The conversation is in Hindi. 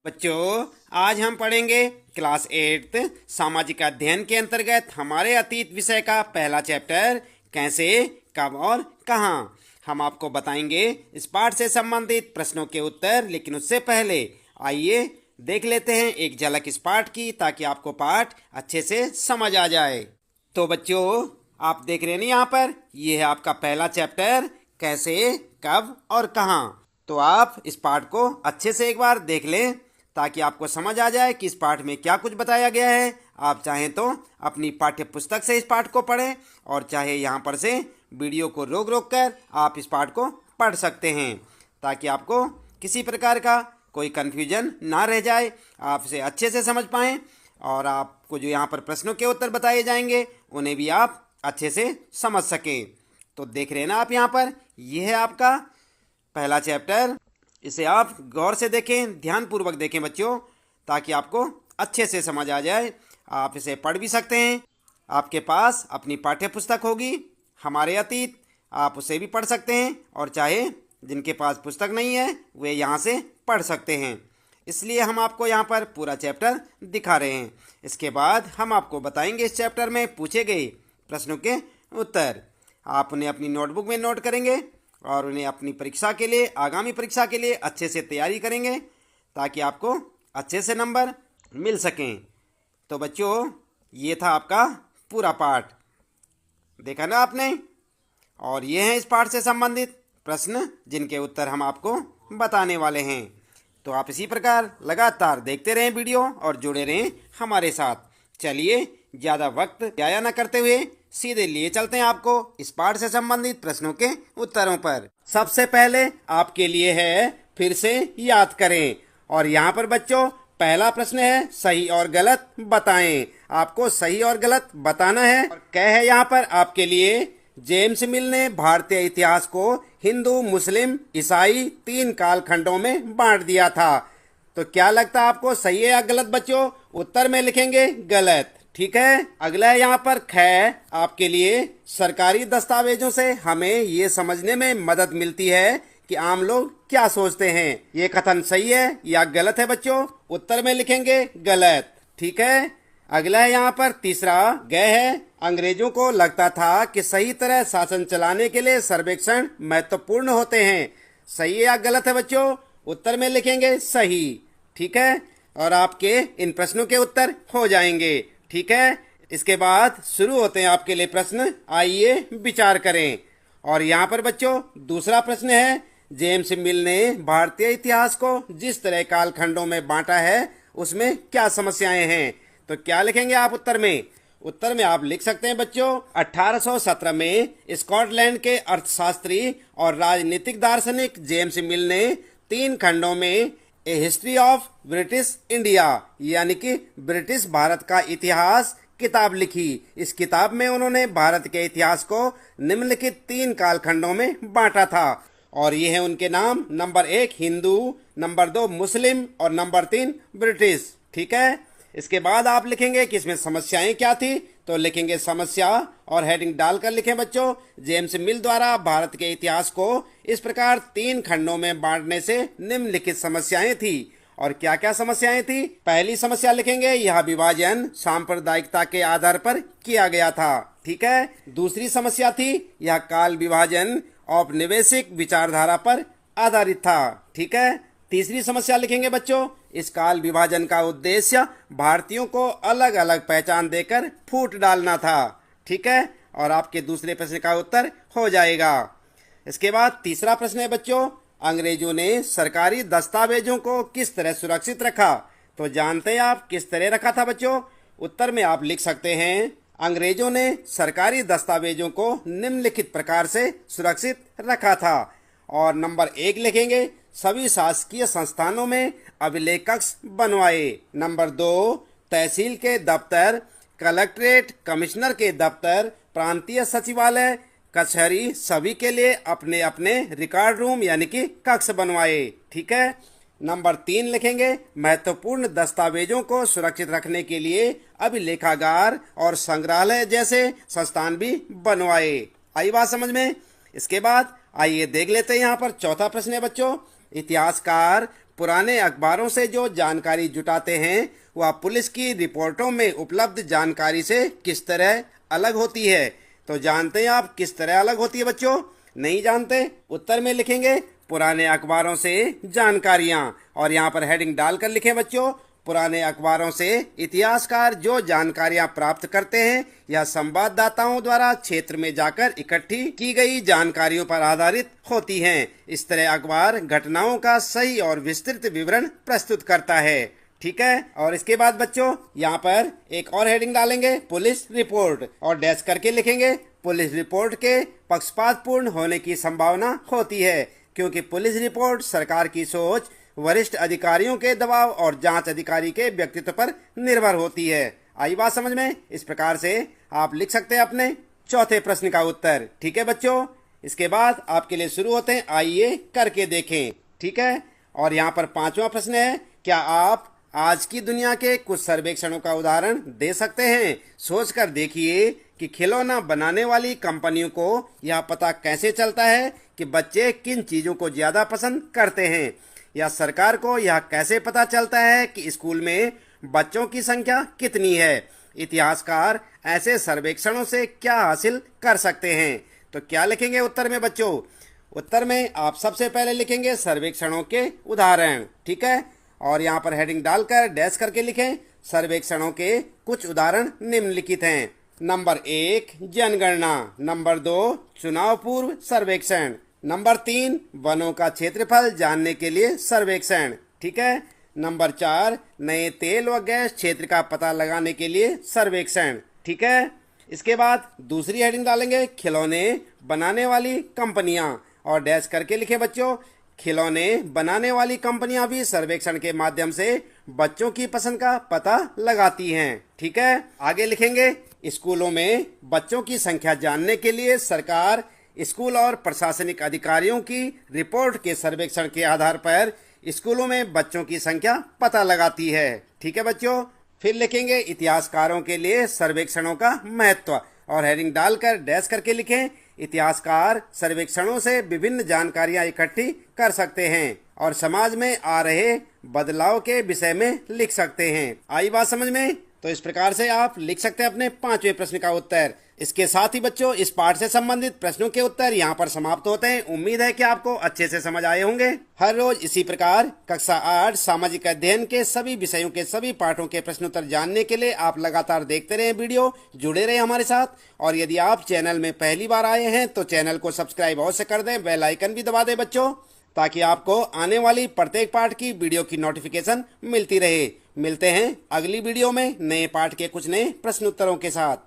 बच्चों, आज हम पढ़ेंगे क्लास 8 सामाजिक अध्ययन के अंतर्गत हमारे अतीत विषय का पहला चैप्टर कैसे, कब और कहाँ। हम आपको बताएंगे इस पाठ से संबंधित प्रश्नों के उत्तर, लेकिन उससे पहले आइए देख लेते हैं एक झलक इस पाठ की, ताकि आपको पाठ अच्छे से समझ आ जाए। तो बच्चों, आप देख रहे हैं यहाँ पर, ये है आपका पहला चैप्टर कैसे, कब और कहाँ। तो आप इस पाठ को अच्छे से एक बार देख लें, ताकि आपको समझ आ जाए कि इस पाठ में क्या कुछ बताया गया है। आप चाहें तो अपनी पाठ्य पुस्तक से इस पाठ को पढ़ें, और चाहे यहाँ पर से वीडियो को रोक रोक कर आप इस पाठ को पढ़ सकते हैं, ताकि आपको किसी प्रकार का कोई कन्फ्यूजन ना रह जाए, आप इसे अच्छे से समझ पाएँ, और आपको जो यहाँ पर प्रश्नों के उत्तर बताए जाएंगे उन्हें भी आप अच्छे से समझ सकें। तो देख रहे हैं ना आप यहाँ पर, यह है आपका पहला चैप्टर। इसे आप गौर से देखें, ध्यानपूर्वक देखें बच्चों, ताकि आपको अच्छे से समझ आ जाए। आप इसे पढ़ भी सकते हैं। आपके पास अपनी पाठ्य पुस्तक होगी हमारे अतीत, आप उसे भी पढ़ सकते हैं, और चाहे जिनके पास पुस्तक नहीं है वे यहाँ से पढ़ सकते हैं। इसलिए हम आपको यहाँ पर पूरा चैप्टर दिखा रहे हैं। इसके बाद हम आपको बताएंगे इस चैप्टर में पूछे गए प्रश्नों के उत्तर। आप उन्हें अपनी नोटबुक में नोट करेंगे और उन्हें अपनी परीक्षा के लिए, आगामी परीक्षा के लिए अच्छे से तैयारी करेंगे, ताकि आपको अच्छे से नंबर मिल सकें। तो बच्चों, ये था आपका पूरा पाठ, देखा ना आपने। और ये हैं इस पाठ से संबंधित प्रश्न, जिनके उत्तर हम आपको बताने वाले हैं। तो आप इसी प्रकार लगातार देखते रहें वीडियो और जुड़े रहें हमारे साथ। चलिए, ज़्यादा वक्त ज़ाया न करते हुए सीधे लिए चलते हैं आपको इस पाठ से संबंधित प्रश्नों के उत्तरों पर। सबसे पहले आपके लिए है फिर से याद करें, और यहाँ पर बच्चों पहला प्रश्न है सही और गलत बताएं। आपको सही और गलत बताना है। और क्या है यहाँ पर आपके लिए, जेम्स मिल ने भारतीय इतिहास को हिंदू, मुस्लिम, ईसाई 3 कालखंडों में बांट दिया था। तो क्या लगता है आपको, सही है या गलत बच्चों? उत्तर में लिखेंगे गलत, ठीक है। अगला है यहाँ पर ख, आपके लिए सरकारी दस्तावेजों से हमें ये समझने में मदद मिलती है कि आम लोग क्या सोचते हैं। ये कथन सही है या गलत है बच्चों? उत्तर में लिखेंगे गलत, ठीक है। अगला है यहाँ पर तीसरा, ग है, अंग्रेजों को लगता था कि सही तरह शासन चलाने के लिए सर्वेक्षण महत्वपूर्ण होते हैं। सही है या गलत है बच्चों? उत्तर में लिखेंगे सही, ठीक है। और आपके इन प्रश्नों के उत्तर हो जाएंगे, ठीक है। इसके बाद शुरू होते हैं आपके लिए प्रश्न, आइए विचार करें। और यहाँ पर बच्चों दूसरा प्रश्न है, जेम्स मिल ने भारतीय इतिहास को जिस तरह कालखंडों में बांटा है उसमें क्या समस्याएं हैं। तो क्या लिखेंगे आप उत्तर में? उत्तर में आप लिख सकते हैं बच्चों, 1817 में स्कॉटलैंड के अर्थशास्त्री और राजनीतिक दार्शनिक जेम्स मिल ने 3 खंडों में ए हिस्ट्री ऑफ ब्रिटिश इंडिया, यानी कि ब्रिटिश भारत का इतिहास किताब लिखी। इस किताब में उन्होंने भारत के इतिहास को निम्नलिखित 3 कालखंडों में बांटा था, और ये है उनके नाम, नंबर 1 हिंदू, नंबर 2 मुस्लिम और नंबर 3 ब्रिटिश, ठीक है। इसके बाद आप लिखेंगे कि इसमें समस्याएं क्या थी। तो लिखेंगे समस्या और हेडिंग डालकर लिखें बच्चों, जेम्स मिल द्वारा भारत के इतिहास को इस प्रकार 3 खंडों में बांटने से निम्नलिखित समस्याएं थी। और क्या क्या समस्याएं थी? पहली समस्या लिखेंगे, यह विभाजन सांप्रदायिकता के आधार पर किया गया था, ठीक है। दूसरी समस्या थी, यह काल विभाजन औपनिवेशिक विचारधारा पर आधारित था, ठीक है। तीसरी समस्या लिखेंगे बच्चों, इस काल विभाजन का उद्देश्य भारतीयों को अलग अलग पहचान देकर फूट डालना था, ठीक है। और आपके दूसरे प्रश्न का उत्तर हो जाएगा। इसके बाद तीसरा प्रश्न है बच्चों, अंग्रेजों ने सरकारी दस्तावेजों को किस तरह सुरक्षित रखा। तो जानते हैं आप किस तरह रखा था बच्चों? उत्तर में आप लिख सकते हैं, अंग्रेजों ने सरकारी दस्तावेजों को निम्नलिखित प्रकार से सुरक्षित रखा था। और नंबर 1 लिखेंगे, सभी शासकीय संस्थानों में अभिलेख कक्ष बनवाए। नंबर 2, तहसील के दफ्तर, कलेक्ट्रेट, कमिश्नर के दफ्तर, प्रांतीय सचिवालय, कचहरी सभी के लिए अपने अपने रिकॉर्ड रूम यानी कि कक्ष बनवाए, ठीक है। नंबर 3 लिखेंगे, महत्वपूर्ण दस्तावेजों को सुरक्षित रखने के लिए अभिलेखागार और संग्रहालय जैसे संस्थान भी बनवाए। आई बात समझ में? इसके बाद आइए देख लेते हैं यहाँ पर चौथा प्रश्न है बच्चों, इतिहासकार पुराने अखबारों से जो जानकारी जुटाते हैं वह पुलिस की रिपोर्टों में उपलब्ध जानकारी से किस तरह अलग होती है। तो जानते हैं आप किस तरह अलग होती है बच्चों? नहीं जानते? उत्तर में लिखेंगे पुराने अखबारों से जानकारियां, और यहाँ पर हेडिंग डालकर लिखें बच्चों, पुराने अखबारों से इतिहासकार जो जानकारियां प्राप्त करते हैं या संवाददाताओं द्वारा क्षेत्र में जाकर इकट्ठी की गई जानकारियों पर आधारित होती हैं। इस तरह अखबार घटनाओं का सही और विस्तृत विवरण प्रस्तुत करता है। ठीक है, और इसके बाद बच्चों यहाँ पर एक और हेडिंग डालेंगे, पुलिस रिपोर्ट, और डैश करके लिखेंगे पुलिस रिपोर्ट के पक्षपातपूर्ण होने की संभावना होती है, क्योंकि पुलिस रिपोर्ट सरकार की सोच, वरिष्ठ अधिकारियों के दबाव और जांच अधिकारी के व्यक्तित्व पर निर्भर होती है। आई बात समझ में? इस प्रकार से आप लिख सकते हैं अपने चौथे प्रश्न का उत्तर। ठीक है बच्चों, इसके बाद आपके लिए शुरू होते हैं, आइए करके देखें। ठीक है, और यहाँ पर पांचवा प्रश्न है, क्या आप आज की दुनिया के कुछ सर्वेक्षणों का उदाहरण दे सकते हैं? सोचकर देखिए कि खिलौना बनाने वाली कंपनियों को यह पता कैसे चलता है कि बच्चे किन चीजों को ज्यादा पसंद करते हैं, या सरकार को यह कैसे पता चलता है कि स्कूल में बच्चों की संख्या कितनी है। इतिहासकार ऐसे सर्वेक्षणों से क्या हासिल कर सकते हैं? तो क्या लिखेंगे उत्तर में बच्चों? उत्तर में आप सबसे पहले लिखेंगे सर्वेक्षणों के उदाहरण। ठीक है, और यहाँ पर हेडिंग डालकर डैश करके लिखें, सर्वेक्षणों के कुछ उदाहरण निम्नलिखित हैं। नंबर 1 जनगणना, नंबर 2 चुनाव पूर्व सर्वेक्षण, नंबर 3 वनों का क्षेत्रफल जानने के लिए सर्वेक्षण। ठीक है, नंबर 4 नए तेल व गैस क्षेत्र का पता लगाने के लिए सर्वेक्षण। ठीक है, इसके बाद दूसरी हेडिंग डालेंगे, खिलौने बनाने वाली कंपनियां, और डैश करके लिखे बच्चों, खिलौने बनाने वाली कंपनियां भी सर्वेक्षण के माध्यम से बच्चों की पसंद का पता लगाती हैं। ठीक है, आगे लिखेंगे, स्कूलों में बच्चों की संख्या जानने के लिए सरकार स्कूल और प्रशासनिक अधिकारियों की रिपोर्ट के सर्वेक्षण के आधार पर स्कूलों में बच्चों की संख्या पता लगाती है। ठीक है बच्चों, फिर लिखेंगे इतिहासकारों के लिए सर्वेक्षणों का महत्व, और हेडिंग डालकर डैश करके लिखें, इतिहासकार सर्वेक्षणों से विभिन्न जानकारियां इकट्ठी कर सकते हैं और समाज में आ रहे बदलाव के विषय में लिख सकते हैं। आई बात समझ में? तो इस प्रकार से आप लिख सकते हैं अपने पांचवें प्रश्न का उत्तर। इसके साथ ही बच्चों इस पाठ से संबंधित प्रश्नों के उत्तर यहाँ पर समाप्त होते हैं। उम्मीद है कि आपको अच्छे से समझ आए होंगे। हर रोज इसी प्रकार कक्षा 8 सामाजिक अध्ययन के सभी विषयों के सभी पाठों के प्रश्नोत्तर जानने के लिए आप लगातार देखते रहे वीडियो, जुड़े रहे हमारे साथ। और यदि आप चैनल में पहली बार आए हैं तो चैनल को सब्सक्राइब अवश्य कर दें, बेल आइकन भी दबा दें बच्चों, ताकि आपको आने वाली प्रत्येक पाठ की वीडियो की नोटिफिकेशन मिलती रहे। मिलते हैं अगली वीडियो में नए पाठ के कुछ नए प्रश्न उत्तरों के साथ।